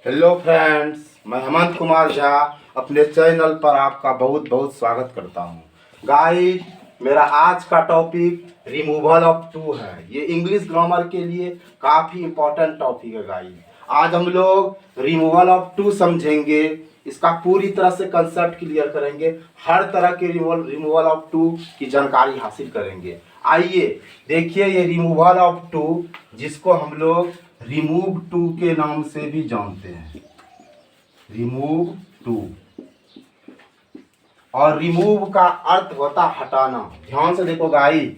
Hello friends, मैं हेमंत कुमार झा अपने channel पर आपका बहुत बहुत स्वागत करता हूं। गाइस, मेरा आज का टॉपिक रिमूवल ऑफ टू है। ये इंग्लिश ग्रामर के लिए काफ़ी इम्पोर्टेंट टॉपिक है। गाइस, आज हम लोग रिमूवल ऑफ टू समझेंगे, इसका पूरी तरह से कंसेप्ट क्लियर करेंगे, हर तरह के रिमूवल ऑफ टू की जानकारी हासिल करेंगे। आइए देखिए, ये रिमूवल ऑफ टू, जिसको हम लोग रिमूव टू के नाम से भी जानते हैं, रिमूव टू। और रिमूव का अर्थ होता हटाना। ध्यान से देखो गाइस,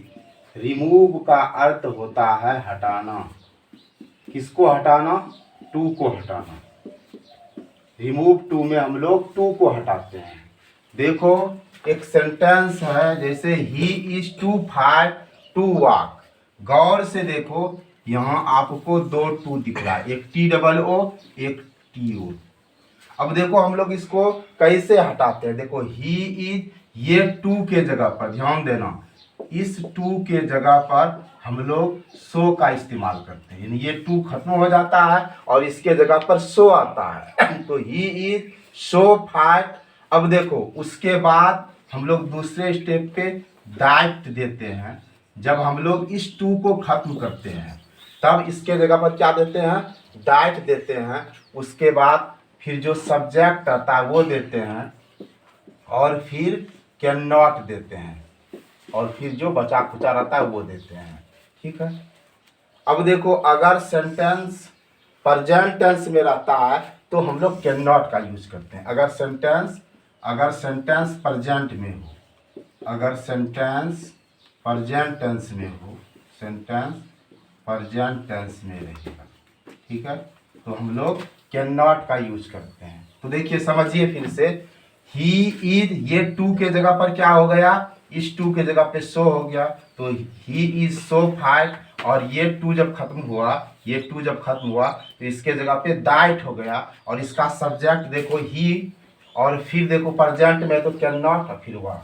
रिमूव का अर्थ होता है हटाना। किसको हटाना? टू को हटाना। रिमूव टू में हम लोग टू को हटाते हैं। देखो, एक सेंटेंस है, जैसे he is too fight to walk. गौर से देखो, यहाँ आपको दो टू दिख रहा है, एक टी डबल ओ, एक टी ओ। अब देखो हम लोग इसको कैसे हटाते हैं। देखो, ही इज, ये टू के जगह पर ध्यान देना, इस टू के जगह पर हम लोग सो का इस्तेमाल करते हैं, यानी ये टू खत्म हो जाता है और इसके जगह पर सो आता है। तो ही इज सो फाइट। अब देखो, उसके बाद हम लोग दूसरे स्टेप पे दैट देते हैं। जब हम लोग इस टू को खत्म करते हैं, तब इसके जगह पर क्या देते हैं? दैट देते हैं। उसके बाद फिर जो सब्जेक्ट आता है वो देते हैं, और फिर कैन नॉट देते हैं, और फिर जो बचा खुचा रहता है वो देते हैं। ठीक है। अब देखो, अगर सेंटेंस प्रेजेंट टेंस में रहता है तो हम लोग कैन नॉट का यूज करते हैं। अगर सेंटेंस प्रेजेंट में हो, अगर सेंटेंस प्रेजेंट टेंस में हो, सेंटेंस प्रेजेंट टेंस में रहेगा, ठीक है, तो हम लोग कैन नॉट का यूज करते हैं। तो देखिए, समझिए फिर से, ही इज, ये टू के जगह पर क्या हो गया? इस टू के जगह पे सो हो गया, तो ही इज सो फाइट। और ये टू जब खत्म हुआ, ये टू जब खत्म हुआ तो इसके जगह पे दैट हो गया, और इसका सब्जेक्ट देखो ही, और फिर देखो प्रेजेंट में तो कैन नॉट, फिर हुआ।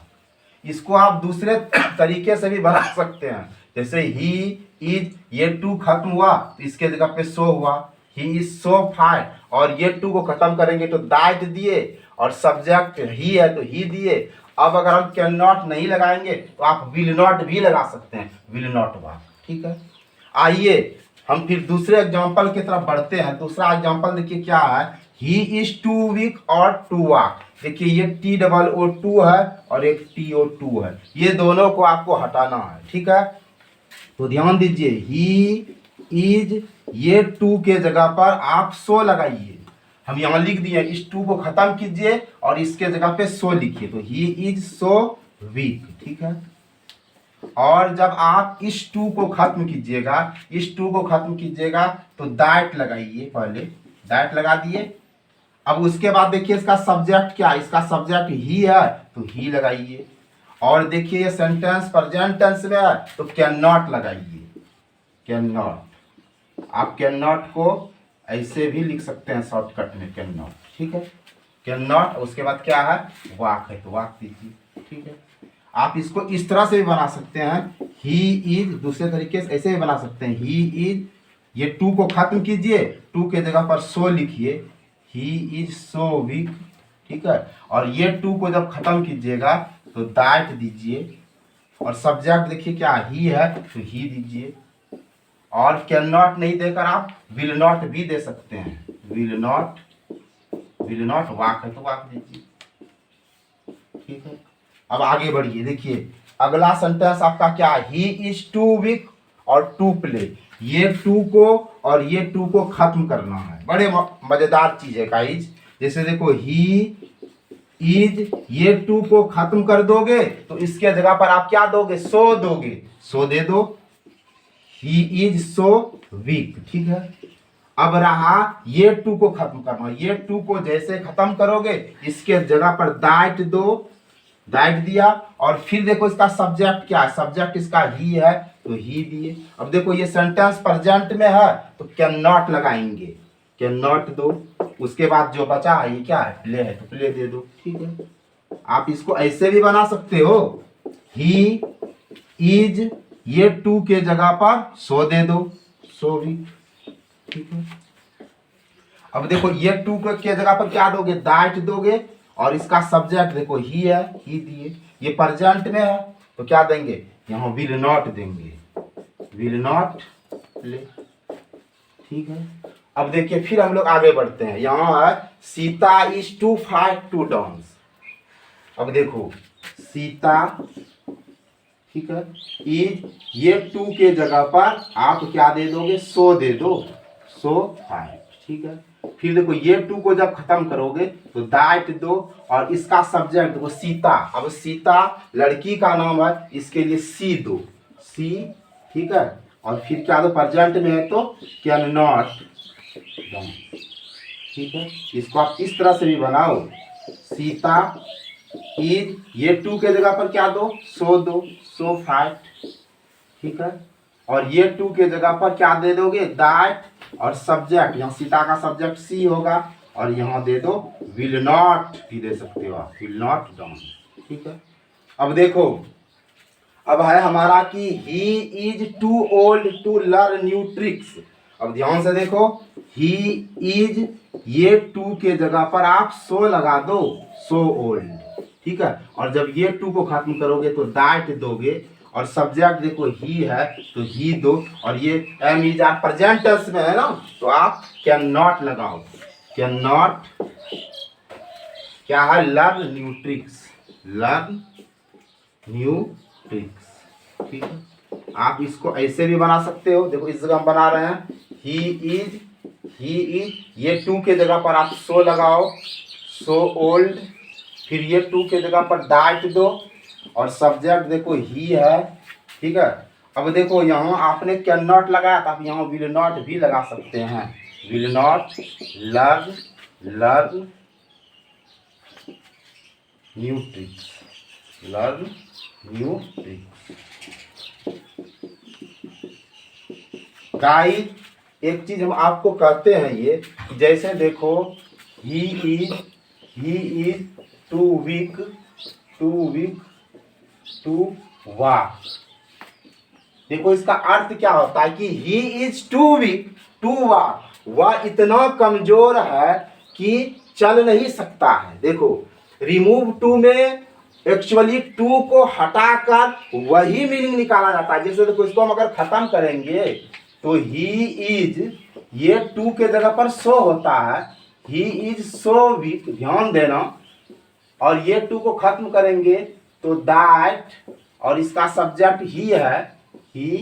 इसको आप दूसरे तरीके से भी बना सकते हैं, जैसे ही इज, ये टू खत्म हुआ तो इसके जगह पे सो हुआ, ही इज सो फाइट। और ये टू को खत्म करेंगे तो दैट दिए, और सब्जेक्ट ही है तो ही दिए। अब अगर हम कैन नॉट नहीं लगाएंगे तो आप विल नॉट भी लगा सकते हैं, विल नॉट वाक। ठीक है। आइए हम फिर दूसरे एग्जाम्पल की तरफ बढ़ते हैं। दूसरा एग्जाम्पल देखिए क्या है, ही इज टू वीक और टू वॉक। देखिए, ये टी डबल ओ टू है और एक टी ओ टू है, ये दोनों को आपको हटाना है। ठीक है, तो ध्यान दीजिए, ही इज, ये टू के जगह पर आप सो लगाइए। हम यहाँ लिख दिए, इस टू को खत्म कीजिए और इसके जगह पे सो लिखिए, तो ही इज सो वीक। ठीक है। और जब आप इस टू को खत्म कीजिएगा, इस टू को खत्म कीजिएगा तो दैट लगाइए, पहले दैट लगा दिए। अब उसके बाद देखिए, इसका सब्जेक्ट क्या है? इसका सब्जेक्ट ही है तो ही लगाइए। और देखिए, ये सेंटेंस प्रेजेंट टेंस में है तो कैन नॉट लगाइए, कैन नॉट। आप कैन नॉट को ऐसे भी लिख सकते हैं शॉर्टकट में, कैन नॉट। ठीक है, कैन नॉट। उसके बाद क्या है? वाक है तो वाक दीजिए। ठीक है, आप इसको इस तरह से भी बना सकते हैं, ही इज, दूसरे तरीके से ऐसे भी बना सकते हैं, ही इज, ये टू को खत्म कीजिए, टू के जगह पर सो लिखिए, ही इज सो वीक। ठीक है, और ये टू को जब खत्म कीजिएगा तो दैट दीजिए, और सब्जेक्ट देखिए क्या ही है तो ही दीजिए। और कैन नॉट नहीं देकर आप विल नॉट भी दे सकते हैं, विल नॉट, विल नॉट वाक है तो वाक दीजिए। ठीक है, अब आगे बढ़िए। देखिए, अगला सेंटेंस आपका क्या है, ही इज टू वीक और टू प्ले। ये टू को और ये टू को खत्म करना है, बड़े मजेदार चीज है गाइस। जैसे देखो, ही इज, ये टू को खत्म कर दोगे तो इसके जगह पर आप क्या दोगे? सो दोगे, सो दे दो, ही इज सो वीक। ठीक है। अब रहा ये टू को खत्म करना, ये टू को जैसे खत्म करोगे इसके जगह पर दैट दो, दैट दिया, और फिर देखो इसका सब्जेक्ट क्या है? सब्जेक्ट इसका ही है तो ही दिए। अब देखो, ये सेंटेंस प्रेजेंट में है तो कैन नॉट लगाएंगे, कैन नॉट दो। उसके बाद जो बचा है ये क्या है? प्ले है तो प्ले दे दो। ठीक है, आप इसको ऐसे भी बना सकते हो, ही इज, ये टू के जगह पर सो दे दो, सो भी। ठीक है, अब देखो ये टू के जगह पर क्या दोगे, दैट दोगे, और इसका सब्जेक्ट देखो ही है, ही दिए, ये प्रेजेंट में है तो क्या देंगे, यहाँ विल नॉट देंगे, विल नॉट प्ले। ठीक है, अब देखिए फिर हम लोग आगे बढ़ते हैं। यहाँ है Sita is too fight to dance. अब देखो सीता, ठीक है, इज, ये टू के जगह पर आप क्या दे दोगे, सो दे दो, सो फाइट। ठीक है, फिर देखो ये टू को जब खत्म करोगे तो दैट दो, और इसका सब्जेक्ट देखो सीता। अब सीता लड़की का नाम है, इसके लिए सी दो, सी। ठीक है, और फिर क्या दो, प्रेजेंट में है तो कैन नॉट। ठीक है, इसको आप इस तरह से भी बनाओ, सीता इज, ये टू के जगह पर क्या दो, सो दो, सो फाइट। ठीक है, और ये टू के जगह पर क्या दे दोगे, दैट, और सब्जेक्ट यहाँ सीता का सब्जेक्ट सी होगा, और यहाँ दे दो विल नॉट भी दे सकते हो आप, विल नॉट डाउन। ठीक है, अब देखो अब है हमारा कि he is too old to learn new tricks. अब ध्यान से देखो, ही इज, ये टू के जगह पर आप सो लगा दो, सो ओल्ड। ठीक है, और जब ये टू को खत्म करोगे तो दैट दोगे, और सब्जेक्ट देखो ही है तो ही दो, और ये एम इज आप प्रेजेंट टेंस में है ना, तो आप कैन नॉट लगाओ, कैन नॉट क्या है, learn new tricks, learn new tricks. ठीक है, आप इसको ऐसे भी बना सकते हो, देखो इस जगह हम बना रहे हैं ही इज, ही इज, ये टू के जगह पर आप सो लगाओ, सो ओल्ड, फिर ये टू के जगह पर दैट दो, और सब्जेक्ट देखो ही है। ठीक है, अब देखो यहाँ आपने कैन नॉट लगाया था, आप यहाँ विल नॉट भी लगा सकते हैं, will not learn, learn new tricks, learn new tricks. Guys एक चीज हम आपको कहते हैं ये, जैसे देखो he is too weak to walk. देखो इसका अर्थ क्या होता है कि he is too weak to walk, वह इतना कमजोर है कि चल नहीं सकता है। देखो रिमूव टू में एक्चुअली टू को हटाकर वही मीनिंग निकाला जाता है। जैसे देखो इसको हम अगर खत्म करेंगे तो ही इज, ये टू के जगह पर सो होता है, ही इज सो वीक, ध्यान देना, और ये टू को खत्म करेंगे तो दैट, और इसका सब्जेक्ट ही है, ही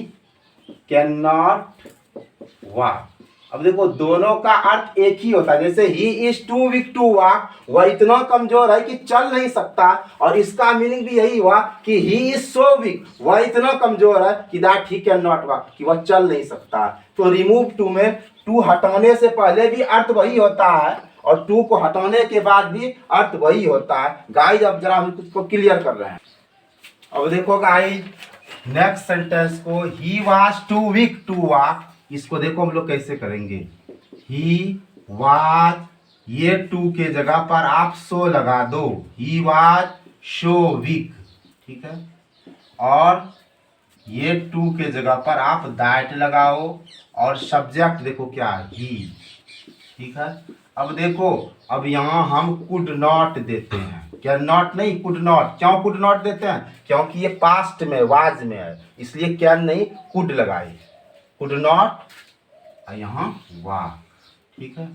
कैन नॉट वॉक। अब देखो दोनों का अर्थ एक ही होता है, जैसे he is too weak to walk, वह इतना कमजोर है कि चल नहीं सकता, और इसका मीनिंग भी यही हुआ कि ही इज सो वीक, वह इतना कमजोर है कि that he can not walk, कि वह चल नहीं सकता। तो रिमूव टू में टू हटाने से पहले भी अर्थ वही होता है, और टू को हटाने के बाद भी अर्थ वही होता है। गाइस अब जरा हम इसको क्लियर कर रहे हैं। अब देखो गाइस नेक्स्ट सेंटेंस को, he was too weak to walk, इसको देखो हम लोग कैसे करेंगे, ही वाज, ये टू के जगह पर आप सो लगा दो, ही वाज शो वीक। ठीक है, और ये टू के जगह पर आप दैट लगाओ, और सब्जेक्ट देखो क्या है, ही। ठीक है, अब देखो अब यहाँ हम कुड नॉट देते हैं, क्या नॉट नहीं, कुड नॉट। क्यों कुड नॉट देते हैं, क्योंकि ये पास्ट में वाज में है, इसलिए क्या नहीं, कुड लगाए, कुड नॉट, यहाँ वाज। ठीक है,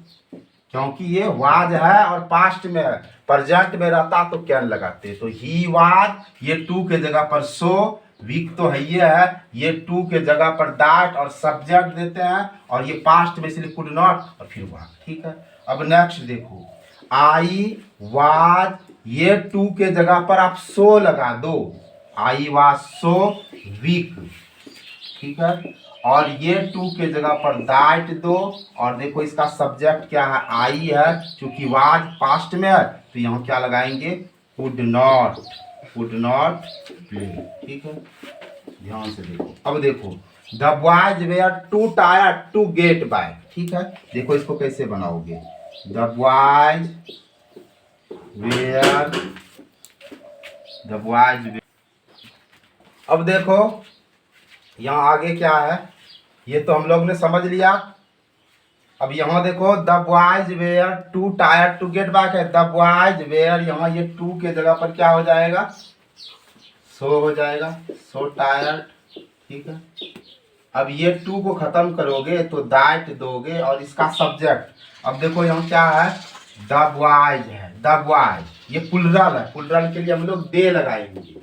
क्योंकि ये वाज है और पास्ट में है, प्रेजेंट में रहता तो कैन लगाते। तो ही वाज, ये टू के जगह पर सो, वीक तो है ये टू के जगह पर दैट और सब्जेक्ट देते हैं, और ये पास्ट में इसलिए कुड नॉट और फिर वाज। ठीक है, अब नेक्स्ट देखो, आई वाज, ये टू के जगह पर आप सो लगा दो, आई वाज सो वीक। ठीक है, और ये टू के जगह पर दैट दो, और देखो इसका सब्जेक्ट क्या है, आई है, चूंकि वाज पास्ट में है तो यहाँ क्या लगाएंगे, could not, could not play. ठीक है, ध्यान से देखो। अब देखो the boys were too tired to get back. ठीक है, देखो इसको कैसे बनाओगे, the boys were, the boys. अब देखो यहाँ आगे क्या है, ये तो हम लोग ने समझ लिया। अब यहाँ देखो the boys were too tired to get back है, द बॉयज वेयर, यहाँ ये टू के जगह पर क्या हो जाएगा, सो हो जाएगा, सो टायर्ड। ठीक है, अब ये टू को खत्म करोगे तो दैट दोगे और इसका सब्जेक्ट। अब देखो यहाँ क्या है, द बॉयज है, द बॉयज, ये प्लुरल है, प्लुरल के लिए हम लोग दे लगाएंगे।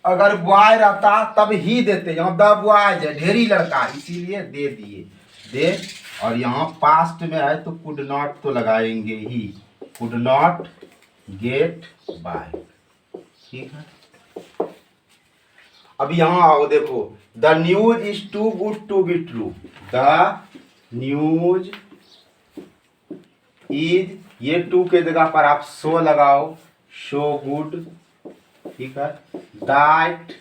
अगर बॉय रहता तब ही देते, यहाँ द बॉयज है, ढेरी लड़का, इसीलिए दे दिए, दे। और यहाँ पास्ट में है तो कुड नॉट तो लगाएंगे ही, कुड नॉट गेट बाय। ठीक है, अब यहाँ आओ, देखो the news is too good to be true, the news is, ये टू के जगह पर आप सो लगाओ, शो गुड। ठीक है, दैट,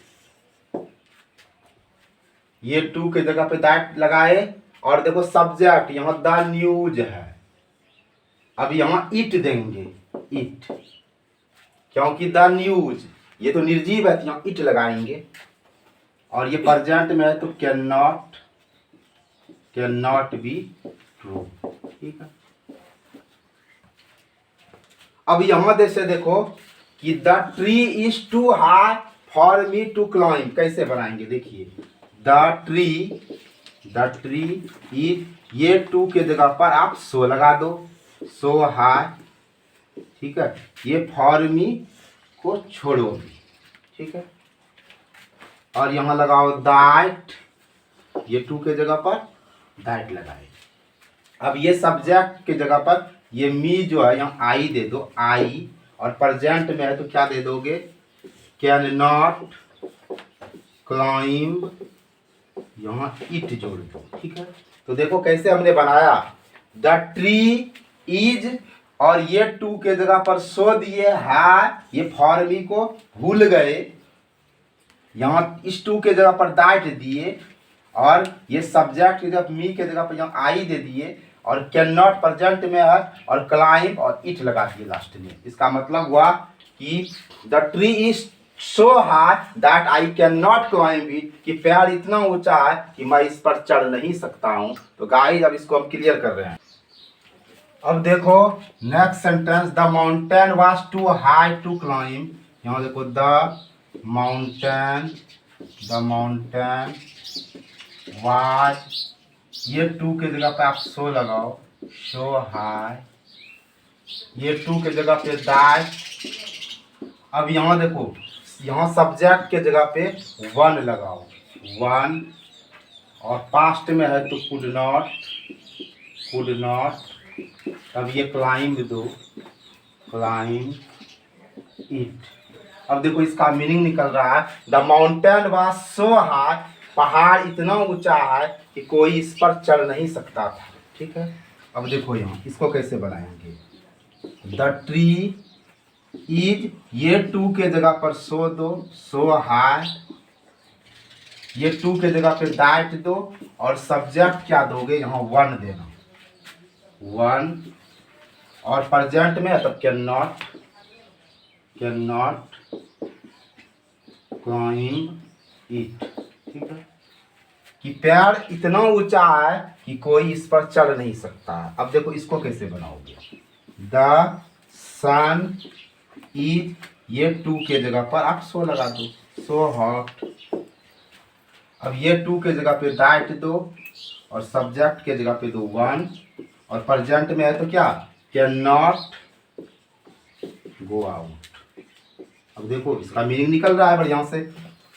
ये टू के जगह पे दैट लगाए और देखो सब्जेक्ट यहाँ द न्यूज है। अब यहाँ इट देंगे, इट, क्योंकि द न्यूज ये तो निर्जीव है तो यहाँ इट लगाएंगे। और ये प्रेजेंट में है तो कैन नॉट बी ट्रू। ठीक है, अब यहाँ से देखो कि the tree is too high for me to climb, कैसे बनाएंगे देखिए, द ट्री इज, ये टू के जगह पर आप सो लगा दो, सो हाई। ठीक है, ये फॉर मी को छोड़ो। ठीक है, और यहाँ लगाओ दैट, ये टू के जगह पर दैट लगाए। अब ये सब्जेक्ट के जगह पर ये मी जो है यहाँ आई दे दो, आई, और प्रेजेंट में है तो क्या दे दोगे, कैन नॉट क्लाइंब, यहाँ इट जोड़ दो। ठीक है, तो देखो कैसे हमने बनाया, द ट्री इज, और ये टू के जगह पर सो दिए है, ये फॉर मी को भूल गए, यहाँ इस टू के जगह पर दैट दिए, और ये सब्जेक्ट की जगह मी के जगह पर यहाँ आई दे दिए, और कैन नॉट प्रेजेंट में है, और क्लाइंब और इट लगा दिए लास्ट में। इसका मतलब हुआ कि the tree is so high that I can not climb it, कि पेड़ इतना ऊंचा है कि मैं इस पर चढ़ नहीं सकता हूँ। तो गाइस अब इसको हम क्लियर कर रहे हैं। अब देखो next sentence, the mountain was too high to climb, यहाँ देखो द माउंटेन वाज, ये टू के जगह पे आप सो लगाओ, सो हाई, ये टू के जगह पे दैट। अब यहाँ देखो, यहाँ सब्जेक्ट के जगह पे वन लगाओ, वन, और पास्ट में है तो कुड नॉट, अब ये क्लाइंब दो, क्लाइंब इट। अब देखो इसका मीनिंग निकल रहा है, the mountain was so high, पहाड़ इतना ऊंचा है कि कोई इस पर चढ़ नहीं सकता था। ठीक है, अब देखो यहाँ इसको कैसे बनाएंगे, द ट्री इज, ये टू के जगह पर सो दो, सो हाई, ये टू के जगह पे दैट दो, और सब्जेक्ट क्या दोगे, यहाँ वन देना, वन, और प्रेजेंट में है तो कैन नॉट क्लाइंब इट। ठीक है, कि पेड़ इतना ऊंचा है कि कोई इस पर चढ़ नहीं सकता। अब देखो इसको कैसे बनाओगे, द सन इज, ये टू के जगह पर आप सो लगा दो, सो हॉट। अब ये टू के जगह पे दैट दो, और सब्जेक्ट के जगह पे दो वन, और प्रेजेंट में है तो क्या, कैन नॉट गो आउट। अब देखो इसका मीनिंग निकल रहा है बढ़िया से,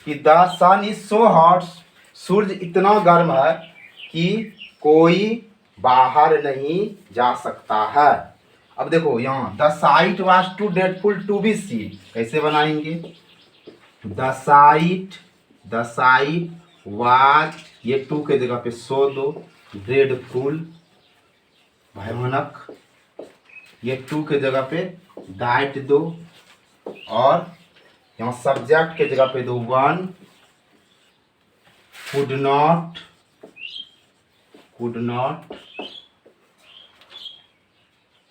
कि the sun is so hot, सूरज इतना गर्म है कि कोई बाहर नहीं जा सकता है। अब देखो यहाँ the sight was too dreadful to be seen, कैसे बनाएंगे, द साइट वाज, ये टू के जगह पे सो दो, ड्रेडफुल भयानक, ये टू के जगह पे दैट दो, और यहाँ सब्जेक्ट के जगह पे दो one, could not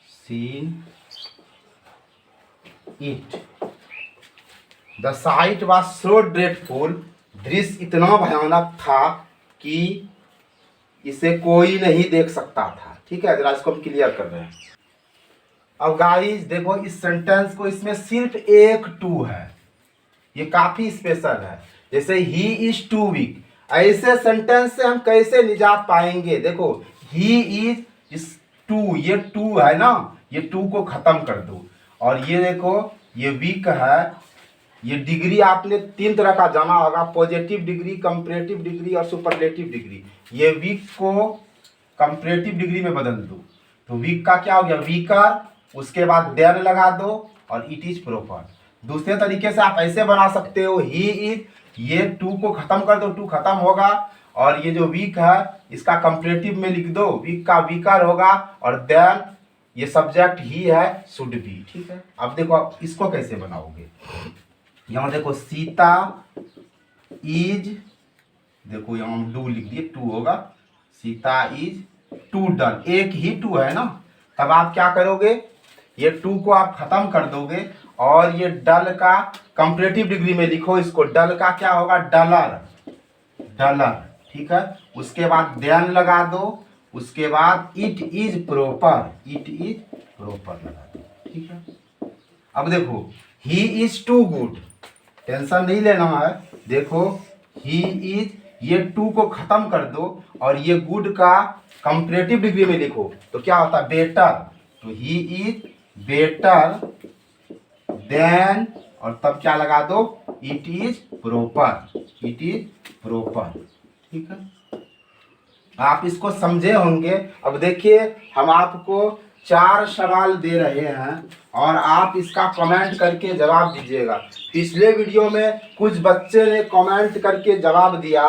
seen it, the sight was so dreadful, दृश्य इतना भयानक था कि इसे कोई नहीं देख सकता था। ठीक है, जरा इसको हम क्लियर कर रहे हैं। अब गाइस देखो इस सेंटेंस को, इसमें सिर्फ एक टू है, ये काफी स्पेशल है। जैसे ही इज टू वीक, ऐसे सेंटेंस से हम कैसे निजात पाएंगे? देखो ही इज टू, ये टू है ना, ये टू को खत्म कर दो। और ये देखो ये वीक है, ये डिग्री आपने तीन तरह का जाना होगा, पॉजिटिव डिग्री, कंपैरेटिव डिग्री और सुपरलेटिव डिग्री। ये वीक को कंपैरेटिव डिग्री में बदल दो, तो वीक का क्या हो गया? वीकर, उसके बाद देन लगा दो और इट इज प्रॉपर। दूसरे तरीके से आप ऐसे बना सकते हो, ही इज, ये टू को खत्म कर दो, टू खत्म होगा, और ये जो वीक है इसका कंपैरेटिव में लिख दो, वीक का वीकर होगा, और देन ये सब्जेक्ट ही है, शुड बी। ठीक है, अब देखो आप इसको कैसे बनाओगे। यहाँ देखो सीता इज, देखो यहाँ डू लिख दिए, टू होगा, सीता इज टू डन, एक ही टू है ना। तब आप क्या करोगे, ये टू को आप खत्म कर दोगे और ये डल का कंपैरेटिव डिग्री में लिखो इसको, डल का क्या होगा? Duller, duller. ठीक है, उसके बाद देन लगा दो, उसके बाद it is proper, it is proper लगा दो। ठीक है, अब देखो he is too good, tension नहीं लेना है। देखो ही इज, ये टू को खत्म कर दो और ये गुड का कंपैरेटिव डिग्री में लिखो, तो क्या होता है? बेटर। तो ही इज बेटर देन, और तब क्या लगा दो? It is proper, it is proper. ठीक है, आप इसको समझे होंगे। अब देखिए हम आपको 4 सवाल दे रहे हैं और आप इसका कमेंट करके जवाब दीजिएगा। पिछले वीडियो में कुछ बच्चे ने कमेंट करके जवाब दिया,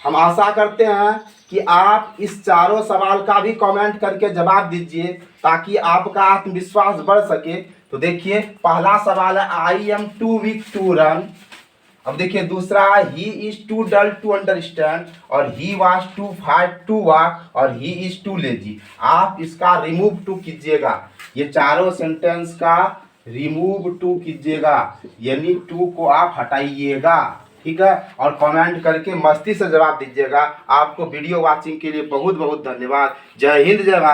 हम आशा करते हैं कि आप इस चारों सवाल का भी कमेंट करके जवाब दीजिए ताकि आपका आत्मविश्वास बढ़ सके। तो देखिए पहला सवाल है I am too weak to run. अब देखिए दूसरा है he is too dull to understand, और he was too fight to walk, और ही इज टू लेजी। आप इसका रिमूव टू कीजिएगा, ये चारों सेंटेंस का रिमूव टू कीजिएगा, यानी टू को आप हटाइएगा। ठीक है, और कमेंट करके मस्ती से जवाब दीजिएगा। आपको वीडियो वॉचिंग के लिए बहुत बहुत धन्यवाद। जय हिंद, जय भारत।